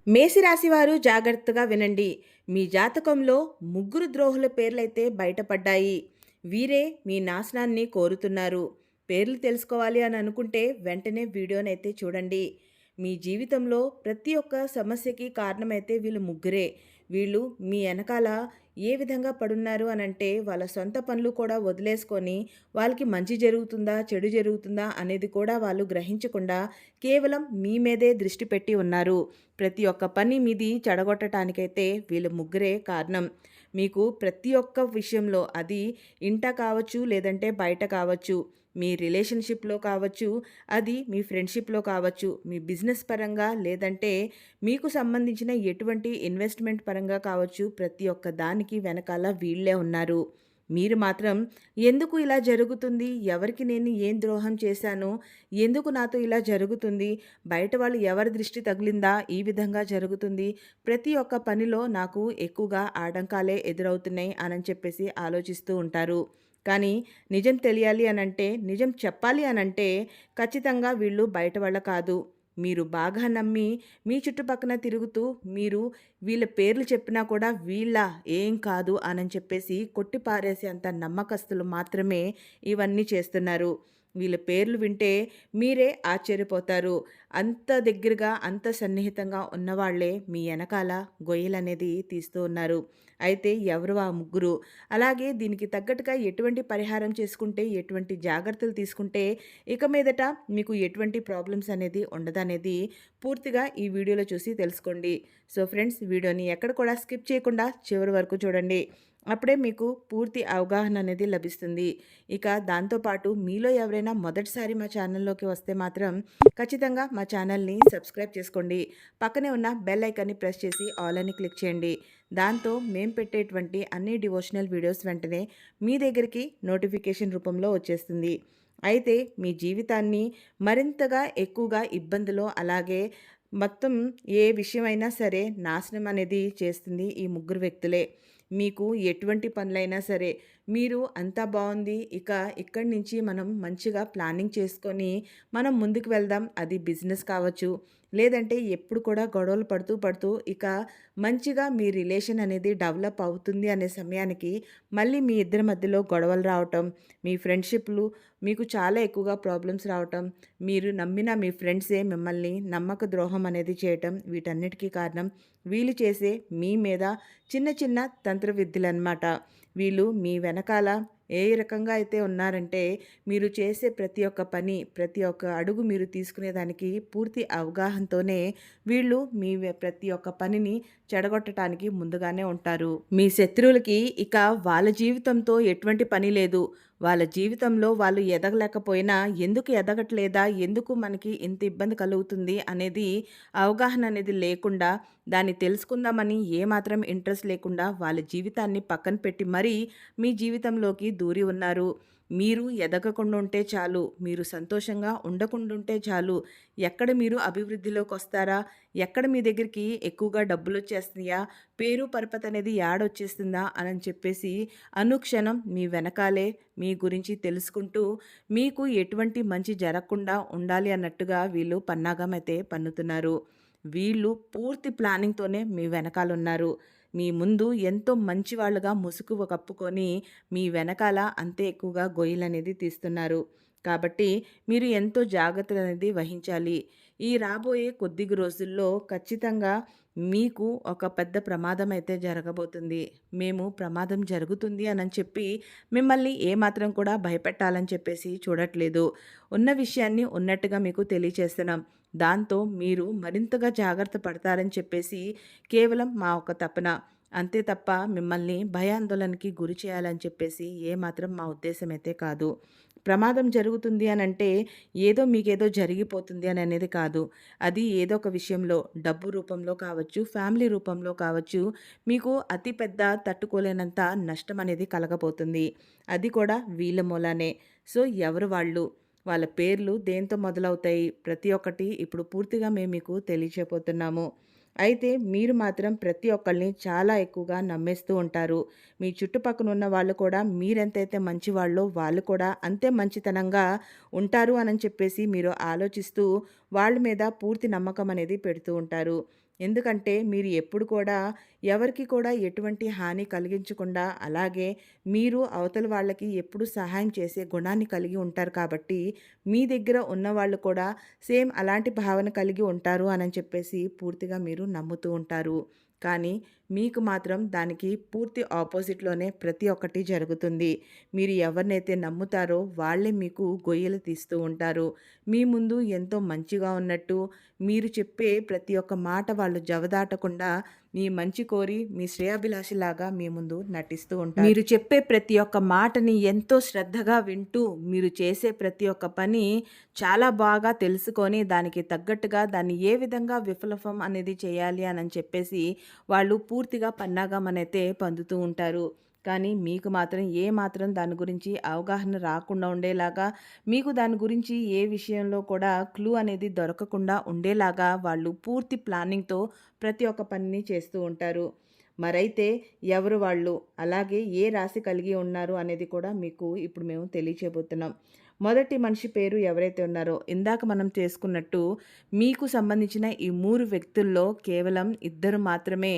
మేషరాశి వారు జాగ్రత్తగా వినండి. మీ జాతకంలో ముగ్గురు ద్రోహుల పేర్లైతే బయటపడ్డాయి. వీరే మీ నాశనాన్ని కోరుతున్నారు. పేర్లు తెలుసుకోవాలి అని అనుకుంటే వెంటనే వీడియోనైతే చూడండి. మీ జీవితంలో ప్రతి ఒక్క సమస్యకి కారణమైతే వీళ్ళు ముగ్గురే. వీళ్ళు మీ వెనకాల ఏ విధంగా పడున్నారు అనంటే వాళ్ళ సొంత పనులు కూడా వదిలేసుకొని వాళ్ళకి మంచి జరుగుతుందా, చెడు జరుగుతుందా అనేది కూడా వాళ్ళు గ్రహించకుండా కేవలం మీ మీదే దృష్టి పెట్టి ఉన్నారు. ప్రతి ఒక్క పని మీది చెడగొట్టడానికైతే వీళ్ళు ముగ్గురే కారణం. మీకు ప్రతి ఒక్క విషయంలో అది ఇంట కావచ్చు, లేదంటే బయట కావచ్చు, మీ రిలేషన్షిప్‌లో కావచ్చు, అది మీ ఫ్రెండ్‌షిప్‌లో కావచ్చు, మీ బిజినెస్ పరంగా లేదంటే మీకు సంబంధించిన ఎటువంటి ఇన్వెస్ట్‌మెంట్ పరంగా కావచ్చు, ప్రతి ఒక్క దానికి వెనకాల వీళ్ళే ఉన్నారు. మీరు మాత్రం ఎందుకు ఇలా జరుగుతుంది? ఎవరికి నేను ఏం ద్రోహం చేశాను? ఎందుకు నాతో ఇలా జరుగుతుంది? బయట వాళ్ళు ఎవరి దృష్టి తగిలిందా ఈ విధంగా జరుగుతుంది? ప్రతి ఒక్క పనిలో నాకు ఎక్కువగా ఆటంకాలే ఎదురవుతున్నాయి అని చెప్పేసి ఆలోచిస్తూ ఉంటారు. కానీ నిజం తెలియాలి అనంటే, నిజం చెప్పాలి అనంటే ఖచ్చితంగా వీళ్ళు బయట వాళ్ళ కాదు. మీరు బాగా నమ్మి మీ చుట్టుపక్కన తిరుగుతూ మీరు వీళ్ళ పేర్లు చెప్పినా కూడా వీళ్ళ ఏం కాదు అని చెప్పేసి కొట్టి పారేసేంత నమ్మకస్తులు మాత్రమే ఇవన్నీ చేస్తున్నారు. వీళ్ళ పేర్లు వింటే మీరే ఆశ్చర్యపోతారు. అంత దగ్గరగా, అంత సన్నిహితంగా ఉన్నవాళ్లే మీ వెనకాల గొయ్యలనేది తీస్తూ ఉన్నారు. అయితే ఎవరు ఆ ముగ్గురు? అలాగే దీనికి తగ్గట్టుగా ఎటువంటి పరిహారం చేసుకుంటే, ఎటువంటి జాగ్రత్తలు తీసుకుంటే ఇక మీదట మీకు ఎటువంటి ప్రాబ్లమ్స్ అనేది ఉండదనేది పూర్తిగా ఈ వీడియోలో చూసి తెలుసుకోండి. సో ఫ్రెండ్స్, వీడియోని ఎక్కడ కూడా స్కిప్ చేయకుండా చివరి వరకు చూడండి. అప్పుడే మీకు పూర్తి అవగాహన అనేది లభిస్తుంది. ఇక దాంతోపాటు మీలో ఎవరైనా మొదటిసారి మా ఛానల్లోకి వస్తే మాత్రం ఖచ్చితంగా మా ఛానల్ని సబ్స్క్రైబ్ చేసుకోండి. పక్కనే ఉన్న బెల్ ఐకాన్ని ప్రెస్ చేసి ఆల్ అని క్లిక్ చేయండి. దాంతో మేము పెట్టేటువంటి అన్ని డివోషనల్ వీడియోస్ వెంటనే మీ దగ్గరికి నోటిఫికేషన్ రూపంలో వచ్చేస్తుంది. అయితే మీ జీవితాన్ని మరింతగా ఎక్కువగా ఇబ్బందులో, అలాగే మొత్తం ఏ విషయమైనా సరే నాశనం అనేది చేస్తుంది ఈ ముగ్గురు వ్యక్తులే. మీకు ఎటువంటి పనులైనా సరే మీరు అంతా బాగుంది, ఇక ఇక్కడి నుంచి మనం మంచిగా ప్లానింగ్ చేసుకొని మనం ముందుకు వెళ్దాం. అది బిజినెస్ కావచ్చు, లేదంటే ఎప్పుడు కూడా గొడవలు పడుతూ పడుతూ ఇక మంచిగా మీ రిలేషన్ అనేది డెవలప్ అవుతుంది అనే సమయానికి మళ్ళీ మీ ఇద్దరి మధ్యలో గొడవలు రావటం, మీ ఫ్రెండ్షిప్లు మీకు చాలా ఎక్కువగా ప్రాబ్లమ్స్ రావటం, మీరు నమ్మిన మీ ఫ్రెండ్సే మిమ్మల్ని నమ్మక ద్రోహం అనేది చేయటం, వీటన్నిటికీ కారణం వీళ్ళు చేసే మీ మీద చిన్న చిన్న తంత్ర విద్యలన్నమాట. వీళ్ళు మీ వెనకాల ఏ రకంగా అయితే ఉన్నారంటే, మీరు చేసే ప్రతి ఒక్క పని, ప్రతి ఒక్క అడుగు మీరు తీసుకునేదానికి పూర్తి అవగాహనతోనే వీళ్ళు మీ ప్రతి ఒక్క పనిని చెడగొట్టడానికి ముందుగానే ఉంటారు. మీ శత్రువులకి ఇక వాళ్ళ జీవితంతో ఎటువంటి పని లేదు. వాళ్ళ జీవితంలో వాళ్ళు ఎదగలేకపోయినా ఎందుకు ఎదగట్లేదా, ఎందుకు మనకి ఇంత ఇబ్బంది కలుగుతుంది అనేది అవగాహన అనేది లేకుండా, దాన్ని తెలుసుకుందామని ఏమాత్రం ఇంట్రెస్ట్ లేకుండా వాళ్ళ జీవితాన్ని పక్కన పెట్టి మరీ మీ జీవితంలోకి దూరి ఉన్నారు. మీరు ఎదగకుండా ఉంటే చాలు, మీరు సంతోషంగా ఉండకుండా ఉంటే చాలు, ఎక్కడ మీరు అభివృద్ధిలోకి వస్తారా, ఎక్కడ మీ దగ్గరికి ఎక్కువగా డబ్బులు వచ్చేస్తున్నాయా, పేరు పరపతి అనేది యాడొచ్చేస్తుందా అని చెప్పేసి అనుక్షణం మీ వెనకాలే మీ గురించి తెలుసుకుంటూ మీకు ఎటువంటి మంచి జరగకుండా ఉండాలి అన్నట్టుగా వీళ్ళు పన్నాగం అయితే పన్నుతున్నారు. వీళ్ళు పూర్తి ప్లానింగ్తోనే మీ వెనకాలన్నారు. మీ ముందు ఎంతో మంచివాళ్ళుగా ముసుగు కప్పుకొని మీ వెనకాల అంతే ఎక్కువగా గొయ్యలనేది తీస్తున్నారు. కాబట్టి మీరు ఎంతో జాగ్రత్తలు అనేది వహించాలి. ఈ రాబోయే కొద్ది రోజుల్లో ఖచ్చితంగా మీకు ఒక పెద్ద ప్రమాదం అయితే జరగబోతుంది. మేము ప్రమాదం జరుగుతుంది అని చెప్పి మిమ్మల్ని ఏమాత్రం కూడా భయపెట్టాలని చెప్పేసి చూడట్లేదు. ఉన్న విషయాన్ని ఉన్నట్టుగా మీకు తెలియచేస్తున్నాం. దాంతో మీరు మరింతగా జాగ్రత్త పడతారని చెప్పేసి కేవలం మా ఒక తపన. అంతే తప్ప మిమ్మల్ని భయాందోళనకి గురి చేయాలని చెప్పేసి ఏమాత్రం మా ఉద్దేశం అయితే కాదు. ప్రమాదం జరుగుతుంది అనంటే ఏదో మీకేదో జరిగిపోతుంది అని అనేది కాదు. అది ఏదో ఒక విషయంలో డబ్బు రూపంలో కావచ్చు, ఫ్యామిలీ రూపంలో కావచ్చు, మీకు అతి పెద్ద తట్టుకోలేనంత నష్టం అనేది కలగబోతుంది. అది కూడా వీళ్ళ మూలానే. సో ఎవరు వాళ్ళు, వాళ్ళ పేర్లు దేంతో మొదలవుతాయి, ప్రతి ఒక్కటి ఇప్పుడు పూర్తిగా మేము మీకు తెలియచేయబోతున్నాము. అయితే మీరు మాత్రం ప్రతి ఒక్కళ్ళని చాలా ఎక్కువగా నమ్మేస్తూ ఉంటారు. మీ చుట్టుపక్కన ఉన్న వాళ్ళు కూడా మీరెంతైతే మంచివాళ్ళో వాళ్ళు కూడా అంతే మంచితనంగా ఉంటారు అని చెప్పేసి మీరు ఆలోచిస్తూ వాళ్ళ మీద పూర్తి నమ్మకం అనేది పెడుతూ ఉంటారు. ఎందుకంటే మీరు ఎప్పుడు కూడా ఎవరికి కూడా ఎటువంటి హాని కలిగించకుండా, అలాగే మీరు అవతల వాళ్ళకి ఎప్పుడు సహాయం చేసే గుణాన్ని కలిగి ఉంటారు కాబట్టి, మీ దగ్గర ఉన్నవాళ్ళు కూడా సేమ్ అలాంటి భావన కలిగి ఉంటారు అని చెప్పేసి పూర్తిగా మీరు నమ్ముతూ ఉంటారు. కానీ మీకు మాత్రం దానికి పూర్తి ఆపోజిట్‌లోనే ప్రతి ఒక్కటి జరుగుతుంది. మీరు ఎవరినైతే నమ్ముతారో వాళ్ళే మీకు గొయ్యలు తీస్తూ ఉంటారు. మీ ముందు ఎంతో మంచిగా ఉన్నట్టు, మీరు చెప్పే ప్రతి ఒక్క మాట వాళ్ళు జవదాటకుండా మీ మంచి కోరి, మీ శ్రేయోభిలాషిలాగా మీ ముందు నటిస్తూ ఉంటారు. మీరు చెప్పే ప్రతి ఒక్క మాటని ఎంతో శ్రద్ధగా వింటూ, మీరు చేసే ప్రతి ఒక్క పని చాలా బాగా తెలుసుకొని, దానికి తగ్గట్టుగా దాన్ని ఏ విధంగా విఫలఫం అనేది చేయాలి అనని చెప్పేసి, వాళ్ళు పూర్తిగా పన్నాగమనైతే పొందుతూ ఉంటారు. కానీ మీకు మాత్రం ఏ మాత్రం దాని గురించి అవగాహన రాకుండా ఉండేలాగా, మీకు దాని గురించి ఏ విషయంలో కూడా క్లూ అనేది దొరకకుండా ఉండేలాగా వాళ్ళు పూర్తి ప్లానింగ్‌తో ప్రతి ఒక్క పనిని చేస్తూ ఉంటారు. మరైతే ఎవరు వాళ్ళు? అలాగే ఏ రాశి కలిగి ఉన్నారు అనేది కూడా మీకు ఇప్పుడు మేము తెలియచేయబోతున్నాం. మొదటి మనిషి పేరు ఎవరైతే ఉన్నారో, ఇందాక మనం చేసుకున్నట్టు మీకు సంబంధించిన ఈ 3 వ్యక్తుల్లో కేవలం ఇద్దరు మాత్రమే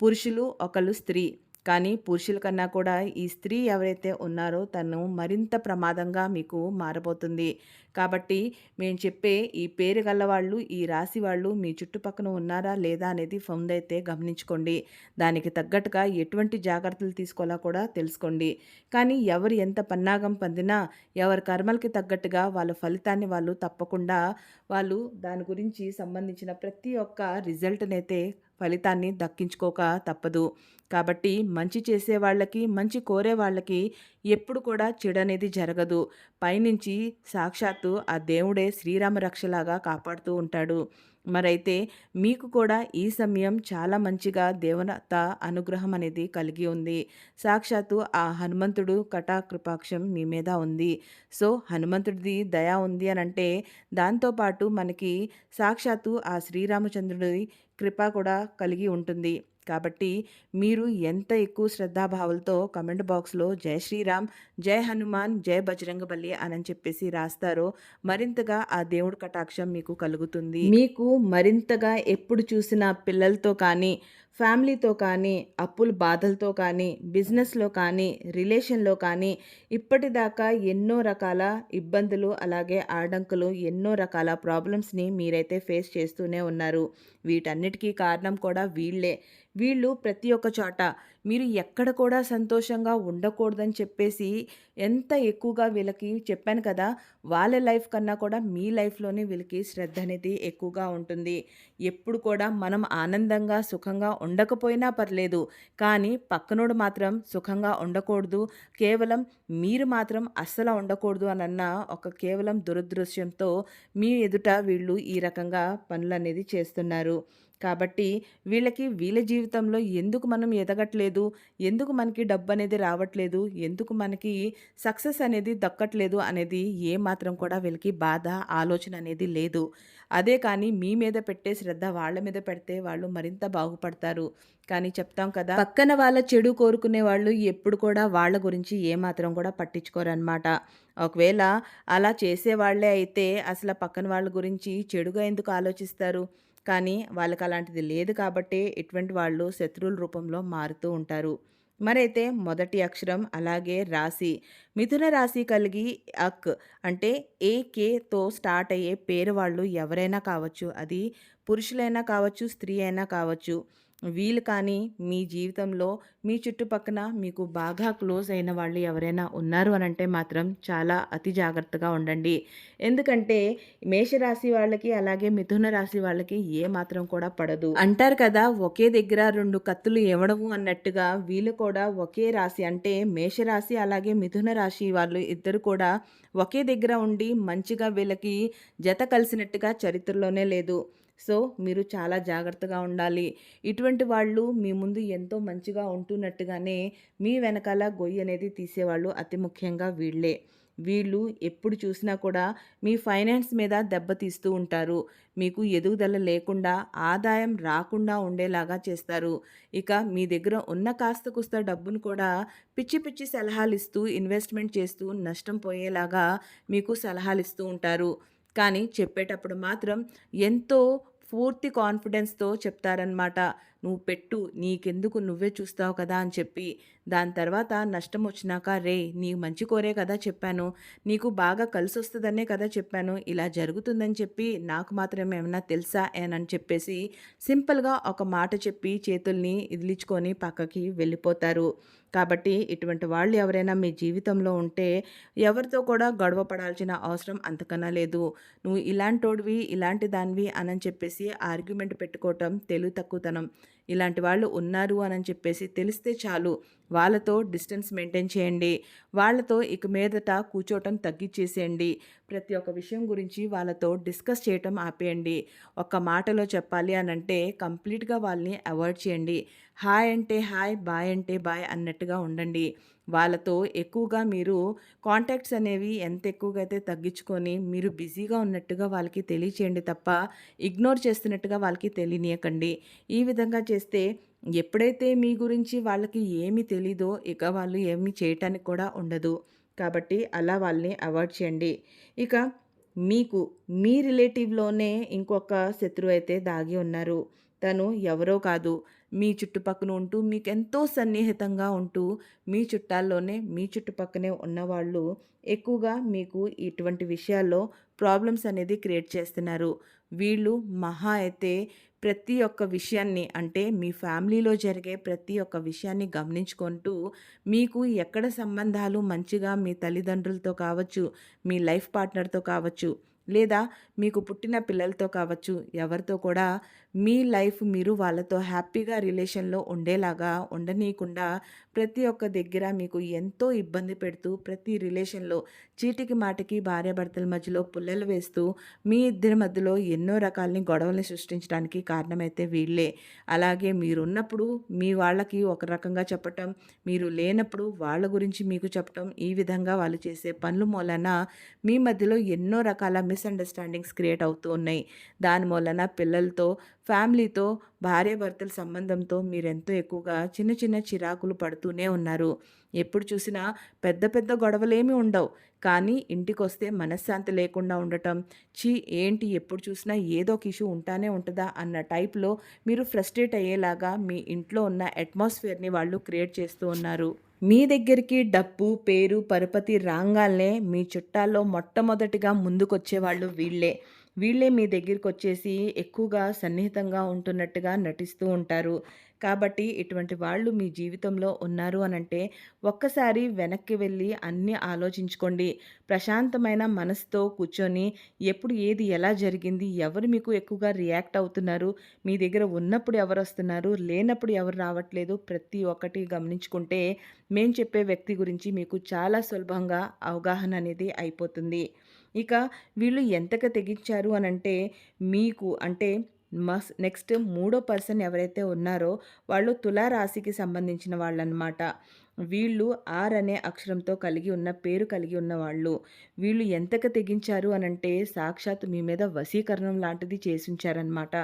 పురుషులు, ఒకళ్ళు స్త్రీ. కానీ పురుషుల కన్నా కూడా ఈ స్త్రీ ఎవరైతే ఉన్నారో తను మరింత ప్రమాదంగా మీకు మారబోతుంది. కాబట్టి మేము చెప్పే ఈ పేరు గలవాళ్ళు, ఈ రాశి వాళ్ళు మీ చుట్టుపక్కన ఉన్నారా లేదా అనేది ముందైతే గమనించుకోండి. దానికి తగ్గట్టుగా ఎటువంటి జాగ్రత్తలు తీసుకోవాలో కూడా తెలుసుకోండి. కానీ ఎవరు ఎంత పన్నాగం పొందినా, ఎవరి కర్మలకి తగ్గట్టుగా వాళ్ళ ఫలితాన్ని వాళ్ళు తప్పకుండా వాళ్ళు దాని గురించి సంబంధించిన ప్రతి ఒక్క రిజల్ట్‌నైతే ఫలితాన్ని దక్కించుకోక తప్పదు. కాబట్టి మంచి చేసే వాళ్ళకి, మంచి కోరే వాళ్ళకి ఎప్పుడు కూడా చెడనేది జరగదు. పైనుంచి సాక్షాత్తు ఆ దేవుడే శ్రీరామ రక్షలాగా కాపాడుతూ ఉంటాడు. మరైతే మీకు కూడా ఈ సమయం చాలా మంచిగా దేవత అనుగ్రహం అనేది కలిగి ఉంది. సాక్షాత్తు ఆ హనుమంతుడు కృపాక్షం మీ మీద ఉంది. సో, హనుమంతుడిది దయ ఉంది అనంటే దాంతో పాటు మనకి సాక్షాత్తు ఆ శ్రీరామచంద్రుడి కృప కూడా కలిగి ఉంటుంది. కాబట్టి మీరు ఎంత ఎక్కువ శ్రద్ధాభావాలతో కమెంట్ బాక్స్‌లో జై శ్రీరామ్, జై హనుమాన్, జై బజరంగబలి అనని చెప్పేసి రాస్తారో మరింతగా ఆ దేవుడి కటాక్షం మీకు కలుగుతుంది. మీకు మరింతగా ఎప్పుడు చూసినా పిల్లలతో కానీ, ఫ్యామిలీతో కానీ, అప్పుల బాధలతో కానీ, బిజినెస్‌లో కానీ, రిలేషన్‌లో కానీ ఇప్పటిదాకా ఎన్నో రకాల ఇబ్బందులు, అలాగే ఆడంకులు, ఎన్నో రకాల ప్రాబ్లమ్స్‌ని మీరైతే ఫేస్ చేస్తూనే ఉన్నారు. వీటన్నిటికీ కారణం కూడా వీళ్ళే. వీళ్ళు ప్రతి ఒక్క చోట మీరు ఎక్కడ కూడా సంతోషంగా ఉండకూడదని చెప్పేసి ఎంత ఎక్కువగా వీళ్ళకి చెప్పాను కదా! వాళ్ళ లైఫ్ కన్నా కూడా మీ లైఫ్‌లోనే వీళ్ళకి శ్రద్ధ అనేది ఎక్కువగా ఉంటుంది. ఎప్పుడు కూడా మనం ఆనందంగా, సుఖంగా ఉండకపోయినా పర్లేదు. కానీ పక్కనోడు మాత్రం సుఖంగా ఉండకూడదు. కేవలం మీరు మాత్రం అస్సలు ఉండకూడదు అనన్న ఒక కేవలం దురదృశ్యంతో మీ ఎదుట వీళ్ళు ఈ రకంగా పనులనేది చేస్తున్నారు. కాబట్టి వీళ్ళకి వీళ్ళ జీవితంలో ఎందుకు మనం ఎదగట్లేదు, ఎందుకు మనకి డబ్బనేది రావట్లేదు, ఎందుకు మనకి సక్సెస్ అనేది దక్కట్లేదు అనేది ఏమాత్రం కూడా వీళ్ళకి బాధ, ఆలోచన అనేది లేదు. అదే కానీ మీ మీద పెట్టే శ్రద్ధ వాళ్ళ మీద పెడితే వాళ్ళు మరింత బాగుపడతారు. కానీ చెప్తాం కదా, పక్కన వాళ్ళ చెడు కోరుకునే వాళ్ళు ఎప్పుడు కూడా వాళ్ళ గురించి ఏమాత్రం కూడా పట్టించుకోరనమాట. ఒకవేళ అలా చేసేవాళ్ళే అయితే అసలు పక్కన వాళ్ళ గురించి చెడుగా ఎందుకు ఆలోచిస్తారు? కానీ వాళ్ళకి అలాంటిది లేదు కాబట్టే ఇటువంటి వాళ్ళు శత్రువుల రూపంలో మారుతూ ఉంటారు. మరైతే మొదటి అక్షరం అలాగే రాశి. మిథున రాశి కలిగి అక్ అంటే ఏకేతో స్టార్ట్ అయ్యే పేరు వాళ్ళు ఎవరైనా కావచ్చు. అది పురుషులైనా కావచ్చు, స్త్రీ అయినా కావచ్చు. వీళ్ళు కానీ మీ జీవితంలో మీ చుట్టుపక్కన మీకు బాగా క్లోజ్ అయిన వాళ్ళు ఎవరైనా ఉన్నారు అనంటే మాత్రం చాలా అతి జాగ్రత్తగా ఉండండి. ఎందుకంటే మేషరాశి వాళ్ళకి అలాగే మిథున రాశి వాళ్ళకి ఏ మాత్రం కూడా పడదు. అంటారు కదా, ఒకే దగ్గర 2 కత్తులు ఎవడవు అన్నట్టుగా వీళ్ళు కూడా ఒకే రాశి అంటే మేషరాశి అలాగే మిథున రాశి వాళ్ళు ఇద్దరు కూడా ఒకే దగ్గర ఉండి మంచిగా వీళ్ళకి జత కలిసినట్టుగా చరిత్రలోనే లేదు. సో, మీరు చాలా జాగ్రత్తగా ఉండాలి. ఇటువంటి వాళ్ళు మీ ముందు ఎంతో మంచిగా ఉంటున్నట్టుగానే మీ వెనకాల గొయ్యి అనేది తీసేవాళ్ళు అతి ముఖ్యంగా వీళ్ళే. వీళ్ళు ఎప్పుడు చూసినా కూడా మీ ఫైనాన్స్ మీద దెబ్బతీస్తూ ఉంటారు. మీకు ఎదుగుదల లేకుండా, ఆదాయం రాకుండా ఉండేలాగా చేస్తారు. ఇక మీ దగ్గర ఉన్న కాస్త కూస్త డబ్బును కూడా పిచ్చి పిచ్చి సలహాలిస్తూ, ఇన్వెస్ట్‌మెంట్ చేస్తూ నష్టం పోయేలాగా మీకు సలహాలిస్తూ ఉంటారు. కానీ చెప్పేటప్పుడు మాత్రం ఎంతో పూర్తి కాన్ఫిడెన్స్‌తో చెప్తారనమాట. "నువ్వు పెట్టు, నీకెందుకు నువ్వే చూస్తావు కదా!" అని చెప్పి. దాని తర్వాత నష్టమొచ్చినాక, "రేయ్! నీ మంచి కోరే కదా చెప్పాను. నీకు బాగా కలిసొస్తదనే కదా చెప్పాను. ఇలా జరుగుతుందని చెప్పి నాకు మాత్రం ఏమన్నా తెలుసా?" అని చెప్పేసి సింపుల్‌గా ఒక మాట చెప్పి చేతుల్ని ఇదిలించుకొని పక్కకి వెళ్ళిపోతారు. కాబట్టి ఇటువంటి వాళ్ళు ఎవరైనా మీ జీవితంలో ఉంటే ఎవరితో కూడా గొడవ పడాల్సిన అవసరం అంతకన్నా లేదు. నువ్వు ఇలాంటోడివి, ఇలాంటి దానివి అనని చెప్పేసి ఆర్గ్యుమెంట్ పెట్టుకోవటం తెలివి తక్కువతనం. ఇలాంటి వాళ్ళు ఉన్నారు అనని చెప్పేసి తెలిస్తే చాలు వాళ్ళతో డిస్టెన్స్ మెయింటైన్ చేయండి. వాళ్ళతో ఇక మీదట కూర్చోవటం తగ్గిచ్చేసేయండి. ప్రతి ఒక్క విషయం గురించి వాళ్ళతో డిస్కస్ చేయటం ఆపేయండి. ఒక్క మాటలో చెప్పాలి అనంటే కంప్లీట్‌గా వాళ్ళని అవాయిడ్ చేయండి. హాయ్ అంటే హాయ్, బాయ్ అంటే బాయ్ అన్నట్టుగా ఉండండి. వాళ్ళతో ఎక్కువగా మీరు కాంటాక్ట్స్ అనేవి ఎంత ఎక్కువగా అయితే తగ్గించుకొని మీరు బిజీగా ఉన్నట్టుగా వాళ్ళకి తెలియచేయండి తప్ప ఇగ్నోర్ చేస్తున్నట్టుగా వాళ్ళకి తెలియనీయకండి. ఈ విధంగా చేస్తే ఎప్పుడైతే మీ గురించి వాళ్ళకి ఏమి తెలీదో ఇక వాళ్ళు ఏమి చేయటానికి కూడా ఉండదు. కాబట్టి అలా వాళ్ళని అవాయిడ్ చేయండి. ఇక మీకు మీ రిలేటివ్‌లోనే ఇంకొక శత్రువైతే దాగి ఉన్నారు. తను ఎవరో కాదు. మీ చుట్టుపక్కన ఉంటూ మీకెంతో సన్నిహితంగా ఉంటూ మీ చుట్టాల్లోనే మీ చుట్టుపక్కనే ఉన్నవాళ్ళు ఎక్కువగా మీకు ఇటువంటి విషయాల్లో ప్రాబ్లమ్స్ అనేది క్రియేట్ చేస్తున్నారు. వీళ్ళు మహా అయితే ప్రతి ఒక్క విషయాన్ని అంటే మీ ఫ్యామిలీలో జరిగే ప్రతి ఒక్క విషయాన్ని గమనించుకుంటూ మీకు ఎక్కడ సంబంధాలు మంచిగా మీ తల్లిదండ్రులతో కావచ్చు, మీ లైఫ్ పార్ట్నర్‌తో కావచ్చు, లేదా మీకు పుట్టిన పిల్లలతో కావచ్చు, ఎవరితో కూడా మీ లైఫ్ మీరు వాళ్ళతో హ్యాపీగా రిలేషన్‌లో ఉండేలాగా ఉండనీయకుండా ప్రతి ఒక్క దగ్గర మీకు ఎంతో ఇబ్బంది పెడుతూ ప్రతి రిలేషన్‌లో చీటికి మాటికి భార్యాభర్తల మధ్యలో పుల్లలు వేస్తూ మీ ఇద్దరి మధ్యలో ఎన్నో రకాలని గొడవల్ని సృష్టించడానికి కారణమైతే వీళ్ళే. అలాగే మీరున్నప్పుడు మీ వాళ్ళకి ఒక రకంగా చెప్పటం, మీరు లేనప్పుడు వాళ్ళ గురించి మీకు చెప్పటం, ఈ విధంగా వాళ్ళు చేసే పనుల మూలాన మీ మధ్యలో ఎన్నో రకాల మిస్‌అండర్‌స్టాండింగ్స్ క్రియేట్ అవుతూ ఉన్నాయి. దాని మూలన పిల్లలతో, ఫ్యామిలీతో, భార్యాభర్తల సంబంధంతో మీరెంతో ఎక్కువగా చిన్న చిన్న చిరాకులు పడుతూనే ఉన్నారు. ఎప్పుడు చూసినా పెద్ద పెద్ద గొడవలేమీ ఉండవు. కానీ ఇంటికొస్తే మనశ్శాంతి లేకుండా ఉండటం, ఏంటి ఎప్పుడు చూసినా ఏదో ఒక ఇష్యూ ఉంటానే ఉంటదా అన్న టైప్‌లో మీరు ఫ్రస్ట్రేట్ అయ్యేలాగా మీ ఇంట్లో ఉన్న అట్మాస్ఫియర్‌ని వాళ్ళు క్రియేట్ చేస్తూ ఉన్నారు. మీ దగ్గరికి డబ్బు, పేరు, పరపతి రాంగాల్నే మీ చుట్టాల్లో మొట్టమొదటిగా ముందుకొచ్చేవాళ్ళు వీళ్ళే. వీళ్ళే మీ దగ్గరికొచ్చేసి ఎక్కువగా సన్నిహితంగా ఉంటున్నట్టుగా నటిస్తూ ఉంటారు. కాబట్టి ఇటువంటి వాళ్ళు మీ జీవితంలో ఉన్నారు అనంటే ఒక్కసారి వెనక్కి వెళ్ళి అన్నీ ఆలోచించుకోండి. ప్రశాంతమైన మనసుతో కూర్చొని ఎప్పుడు ఏది ఎలా జరిగింది? ఎవరు మీకు ఎక్కువగా రియాక్ట్ అవుతున్నారు? మీ దగ్గర ఉన్నప్పుడు ఎవరొస్తున్నారు? లేనప్పుడు ఎవరు రావట్లేదు? ప్రతి ఒక్కటి గమనించుకుంటే మేము చెప్పే వ్యక్తి గురించి మీకు చాలా సులభంగా అవగాహన అనేది అయిపోతుంది. ఇక వీళ్ళు ఎంతగా తెగించారు అనంటే మీకు అంటే నెక్స్ట్ మూడో పర్సన్ ఎవరైతే ఉన్నారో వాళ్ళు తులా రాశికి సంబంధించిన వాళ్ళనమాట. వీళ్ళు ఆర్ అనే అక్షరంతో కలిగి ఉన్న పేరు కలిగి ఉన్నవాళ్ళు. వీళ్ళు ఎంతగా తెగించారు అనంటే సాక్షాత్తు మీ మీద వశీకరణం లాంటిది చేసుంచారనమాట.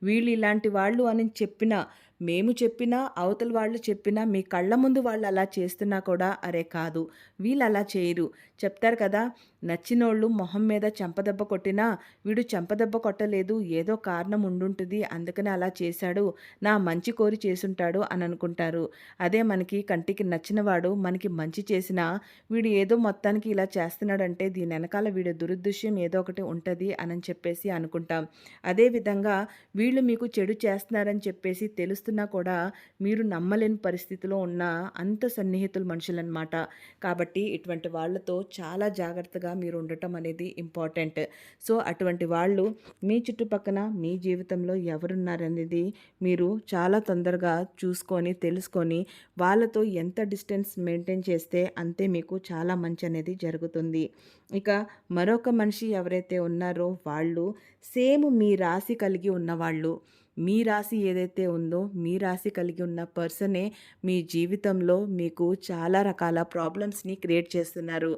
వీళ్ళు ఇలాంటి వాళ్ళు అని చెప్పినా, మేము చెప్పినా, అవతల వాళ్ళు చెప్పినా, మీ కళ్ళ ముందు వాళ్ళు అలా చేస్తున్నా కూడా అరే కాదు, వీళ్ళు అలా చేయరు. చెప్తారు కదా, నచ్చినోళ్ళు మొహం మీద చెంపదెబ్బ కొట్టినా వీడు చెంపదెబ్బ కొట్టలేదు, ఏదో కారణం ఉండుంటుంది, అందుకని అలా చేశాడు, నా మంచి కోరి చేసుంటాడు అని అనుకుంటారు. అదే మనకి కంటికి నచ్చినవాడు మనకి మంచి చేసినా వీడు ఏదో మొత్తానికి ఇలా చేస్తున్నాడంటే దీని వెనకాల వీడి దురుద్దేశ్యం ఏదో ఒకటి ఉంటుంది అని చెప్పేసి అనుకుంటాం. అదేవిధంగా వీళ్ళు మీకు చెడు చేస్తున్నారని చెప్పేసి తెలుస్తున్నా కూడా మీరు నమ్మలేని పరిస్థితిలో ఉన్న అంత సన్నిహితులు మనుషులన్నమాట. కాబట్టి ఇటువంటి వాళ్ళతో చాలా జాగ్రత్తగా మీరు ఉండటం అనేది ఇంపార్టెంట్. సో అటువంటి వాళ్ళు మీ చుట్టుపక్కన మీ జీవితంలో ఎవరున్నారనేది మీరు చాలా తొందరగా చూసుకొని తెలుసుకొని వాళ్ళతో ఎంత డిస్టెన్స్ మెయింటైన్ చేస్తే అంతే మీకు చాలా మంచి అనేది జరుగుతుంది. ఇక మరొక మనిషి ఎవరైతే ఉన్నారో వాళ్ళు సేమ్ మీ రాశి కలిగి ఉన్నవాళ్ళు. మీ రాశి ఏదైతే ఉందో మీ రాశి కలిగి ఉన్న పర్సనే మీ జీవితంలో మీకు చాలా రకాల ప్రాబ్లమ్స్ని క్రియేట్ చేస్తున్నారు.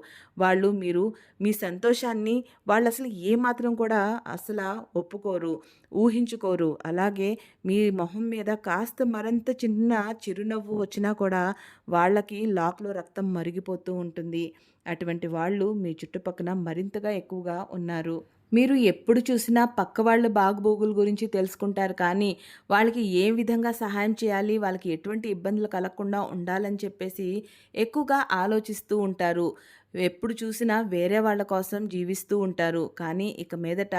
మీరు మీ సంతోషాన్ని వాళ్ళు అసలు ఏమాత్రం కూడా అసలు ఒప్పుకోరు, ఊహించుకోరు. అలాగే మీ మొహం మీద కాస్త మరింత చిన్న చిరునవ్వు వచ్చినా కూడా వాళ్ళకి లోపల రక్తం మరిగిపోతూ ఉంటుంది. అటువంటి వాళ్ళు మీ చుట్టుపక్కన మరింతగా ఎక్కువగా ఉన్నారు. మీరు ఎప్పుడు చూసినా పక్క వాళ్ళ బాగోగుల గురించి తెలుసుకుంటారు కానీ, వాళ్ళకి ఏ విధంగా సహాయం చేయాలి, వాళ్ళకి ఎటువంటి ఇబ్బందులు కలగకుండా ఉండాలని చెప్పేసి ఎక్కువగా ఆలోచిస్తూ ఉంటారు. ఎప్పుడు చూసినా వేరే వాళ్ళ కోసం జీవిస్తూ ఉంటారు. కానీ ఇక మీదట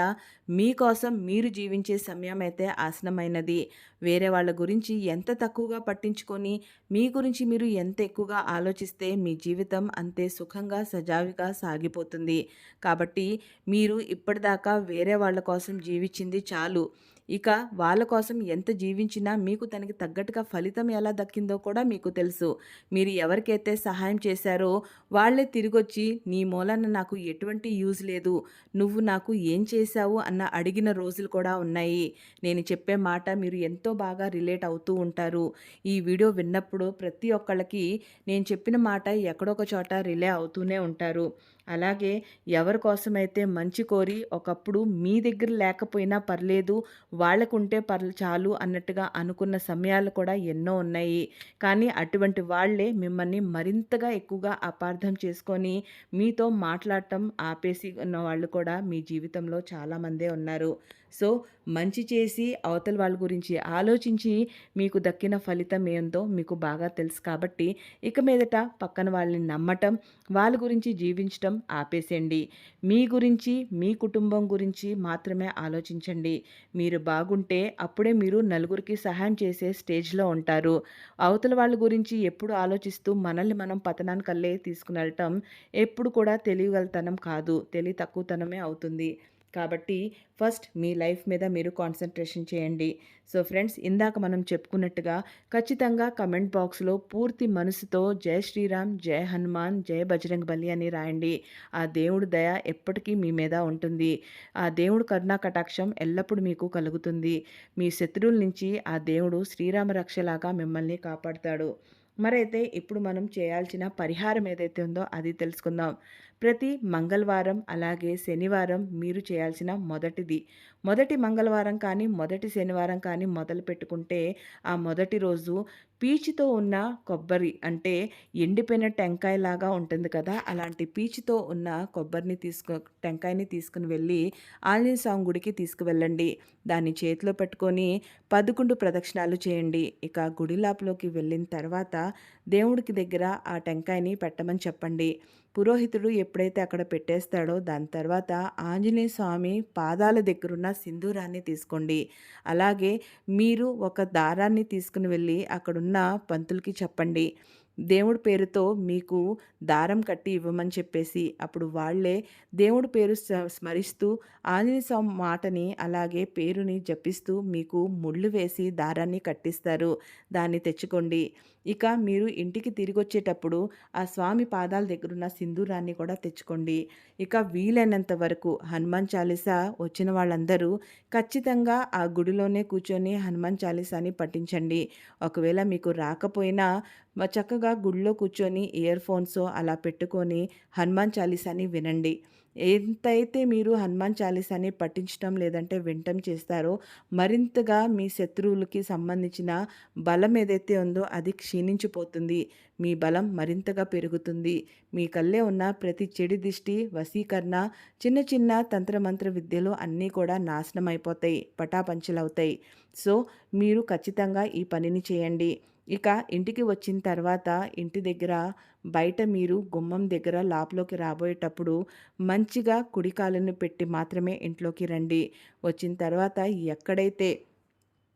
మీకోసం మీరు జీవించే సమయం అయితే ఆసన్నమైనది. వేరే వాళ్ళ గురించి ఎంత తక్కువగా పట్టించుకొని, మీ గురించి మీరు ఎంత ఎక్కువగా ఆలోచిస్తే మీ జీవితం అంతే సుఖంగా, సజావుగా సాగిపోతుంది. కాబట్టి మీరు ఇప్పటిదాకా వేరే వాళ్ళ కోసం జీవించింది చాలు. ఇక వాళ్ళ కోసం ఎంత జీవించినా మీకు దానికి తగ్గట్టుగా ఫలితం ఎలా దక్కిందో కూడా మీకు తెలుసు. మీరు ఎవరికైతే సహాయం చేశారో వాళ్ళే తిరిగొచ్చి నీ మూలాన నాకు ఎటువంటి యూజ్ లేదు. నువ్వు నాకు ఏం చేశావు అన్న అడిగిన రోజులు కూడా ఉన్నాయి. నేను చెప్పే మాట మీరు ఎంతో బాగా రిలేట్ అవుతూ ఉంటారు. ఈ వీడియో విన్నప్పుడు ప్రతి ఒక్కళ్ళకి నేను చెప్పిన మాట ఎక్కడో ఒక చోట రిలే అవుతూనే ఉంటారు. అలాగే ఎవరి కోసమైతే మంచి కోరి ఒకప్పుడు మీ దగ్గర లేకపోయినా పర్లేదు, వాళ్ళకుంటే చాలు అన్నట్టుగా అనుకున్న సమయాలు కూడా ఎన్నో ఉన్నాయి. కానీ అటువంటి వాళ్ళే మిమ్మల్ని మరింతగా ఎక్కువగా అపార్థం చేసుకొని మీతో మాట్లాడటం ఆపేసి ఉన్న వాళ్ళు కూడా మీ జీవితంలో చాలామందే ఉన్నారు. సో, మంచి చేసి అవతల వాళ్ళ గురించి ఆలోచించి మీకు దక్కిన ఫలితం ఏందో మీకు బాగా తెలుసు కాబట్టి ఇక మీదట పక్కన వాళ్ళని నమ్మటం, వాళ్ళ గురించి జీవించటం ఆపేసేయండి. మీ గురించి, మీ కుటుంబం గురించి మాత్రమే ఆలోచించండి. మీరు బాగుంటే అప్పుడే మీరు నలుగురికి సహాయం చేసే స్టేజ్‌లో ఉంటారు. అవతల వాళ్ళ గురించి ఎప్పుడు ఆలోచిస్తూ మనల్ని మనం పతనానికల్లే తీసుకునెళ్ళటం ఎప్పుడు కూడా తెలివిగలతనం కాదు. తెలివి తక్కువతనమే అవుతుంది. కాబట్టి ఫస్ట్ మీ లైఫ్ మీద మీరు కాన్సంట్రేషన్ చేయండి. సో ఫ్రెండ్స్, ఇందాక మనం చెప్పుకున్నట్టుగా ఖచ్చితంగా కమెంట్ బాక్స్‌లో పూర్తి మనసుతో జై శ్రీరామ్, జై హనుమాన్, జై బజరంగబలి అని రాయండి. ఆ దేవుడి దయ ఎప్పటికీ మీ మీద ఉంటుంది. ఆ దేవుడు కరుణా కటాక్షం ఎల్లప్పుడూ మీకు కలుగుతుంది. మీ శత్రువుల నుంచి ఆ దేవుడు శ్రీరామ రక్షలాగా మిమ్మల్ని కాపాడుతాడు. మరైతే ఇప్పుడు మనం చేయాల్సిన పరిహారం ఏదైతే ఉందో అది తెలుసుకుందాం. ప్రతి మంగళవారం అలాగే శనివారం మీరు చేయాల్సిన మొదటి మంగళవారం కానీ, మొదటి శనివారం కానీ మొదలుపెట్టుకుంటే ఆ మొదటి రోజు పీచుతో ఉన్న కొబ్బరి అంటే ఎండిపోయిన టెంకాయలాగా ఉంటుంది కదా! అలాంటి పీచుతో ఉన్న టెంకాయని తీసుకొని వెళ్ళి ఆంజనేయ స్వామి గుడికి తీసుకువెళ్ళండి. దాన్ని చేతిలో పెట్టుకొని 11 ప్రదక్షిణాలు చేయండి. ఇక గుడి లోపలికి వెళ్ళిన తర్వాత దేవుడికి దగ్గర ఆ టెంకాయని పెట్టమని చెప్పండి. పురోహితుడు ఎప్పుడైతే అక్కడ పెట్టేస్తాడో దాని తర్వాత ఆంజనేయ స్వామి పాదాల దగ్గరున్న సింధూరాన్ని తీసుకోండి. అలాగే మీరు ఒక దారాన్ని తీసుకుని వెళ్ళి అక్కడున్న పంతులకి చెప్పండి. దేవుడి పేరుతో మీకు దారం కట్టి ఇవ్వమని చెప్పేసి అప్పుడు వాళ్ళే దేవుడి పేరు స్మరిస్తూ ఆంజనేయ స్వామి మాటని అలాగే పేరుని జపిస్తూ మీకు ముళ్ళు వేసి దారాన్ని కట్టిస్తారు. దాన్ని తెచ్చుకోండి. ఇక మీరు ఇంటికి తిరిగొచ్చేటప్పుడు ఆ స్వామి పాదాల దగ్గరున్న సింధూరాన్ని కూడా తెచ్చుకోండి. ఇక వీలైనంత వరకు హనుమాన్ చాలీసా వచ్చిన వాళ్ళందరూ ఖచ్చితంగా ఆ గుడిలోనే కూర్చొని హనుమాన్ చాలీసాని పఠించండి. ఒకవేళ మీకు రాకపోయినా చక్కగా గుడిలో కూర్చొని ఇయర్ ఫోన్సో అలా పెట్టుకొని హనుమాన్ చాలీసాని వినండి. ఎంతైతే మీరు హనుమాన్ చాలీసాని పఠించటం లేదంటే వినటం చేస్తారో మరింతగా మీ శత్రువులకి సంబంధించిన బలం ఏదైతే ఉందో అది క్షీణించిపోతుంది. మీ బలం మరింతగా పెరుగుతుంది. మీ కల్లే ఉన్న ప్రతి చెడు దిష్టి, వశీకరణ, చిన్న చిన్న తంత్రమంత్ర విద్యలు అన్నీ కూడా నాశనం అయిపోతాయి, పటాపంచలవుతాయి. సో మీరు ఖచ్చితంగా ఈ పనిని చేయండి. ఇక ఇంటికి వచ్చిన తర్వాత ఇంటి దగ్గర బయట మీరు గుమ్మం దగ్గర లోపలికి రాబోయేటప్పుడు మంచిగా కుడి కాలుని పెట్టి మాత్రమే ఇంట్లోకి రండి. వచ్చిన తర్వాత ఎక్కడైతే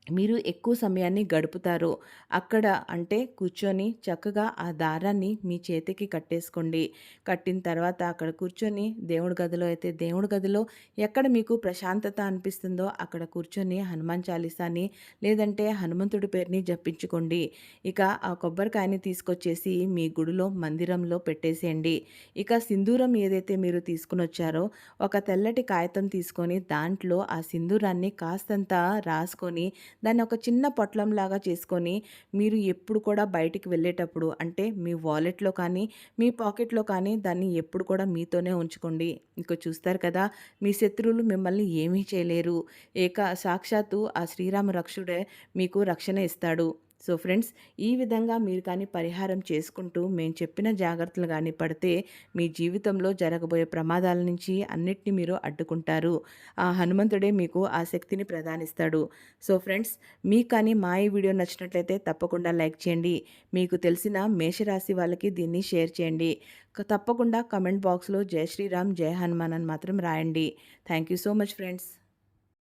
మీరు ఎక్కువ సమయాన్ని గడుపుతారో అక్కడ అంటే కూర్చొని చక్కగా ఆ దారాన్ని మీ చేతికి కట్టేసుకోండి. కట్టిన తర్వాత అక్కడ కూర్చొని దేవుడి గదిలో అయితే దేవుడి గదిలో ఎక్కడ మీకు ప్రశాంతత అనిపిస్తుందో అక్కడ కూర్చొని హనుమాన్ చాలీసాని లేదంటే హనుమంతుడి పేరుని జపించుకోండి. ఇక ఆ కొబ్బరికాయని తీసుకొచ్చేసి మీ గుడిలో మందిరంలో పెట్టేసేయండి. ఇక సింధూరం ఏదైతే మీరు తీసుకుని వచ్చారో ఒక తెల్లటి కాగితం తీసుకొని దాంట్లో ఆ సింధూరాన్ని కాస్తంత రాసుకొని దాన్ని ఒక చిన్న పొట్లంలాగా చేసుకొని మీరు ఎప్పుడు కూడా బయటికి వెళ్ళేటప్పుడు అంటే మీ వాలెట్‌లో కానీ, మీ పాకెట్‌లో కానీ దాన్ని ఎప్పుడు కూడా మీతోనే ఉంచుకోండి. ఇక చూస్తారు కదా! మీ శత్రువులు మిమ్మల్ని ఏమీ చేయలేరు. సాక్షాత్తు ఆ శ్రీరామ రక్షుడే మీకు రక్షణ ఇస్తాడు. సో ఫ్రెండ్స్, ఈ విధంగా మీరు కానీ పరిహారం చేసుకుంటూ మేము చెప్పిన జాగ్రత్తలు కానీ పడితే మీ జీవితంలో జరగబోయే ప్రమాదాల నుంచి అన్నిటిని మీరు అడ్డుకుంటారు. ఆ హనుమంతుడే మీకు ఆ శక్తిని ప్రదానిస్తాడు. సో ఫ్రెండ్స్, మీకు కానీ మా ఈ వీడియో నచ్చినట్లయితే తప్పకుండా లైక్ చేయండి. మీకు తెలిసిన మేషరాశి వాళ్ళకి దీన్ని షేర్ చేయండి. తప్పకుండా కమెంట్ బాక్స్లో జై శ్రీరామ్, జై హనుమాన్ అని మాత్రం రాయండి. Thank you so much friends.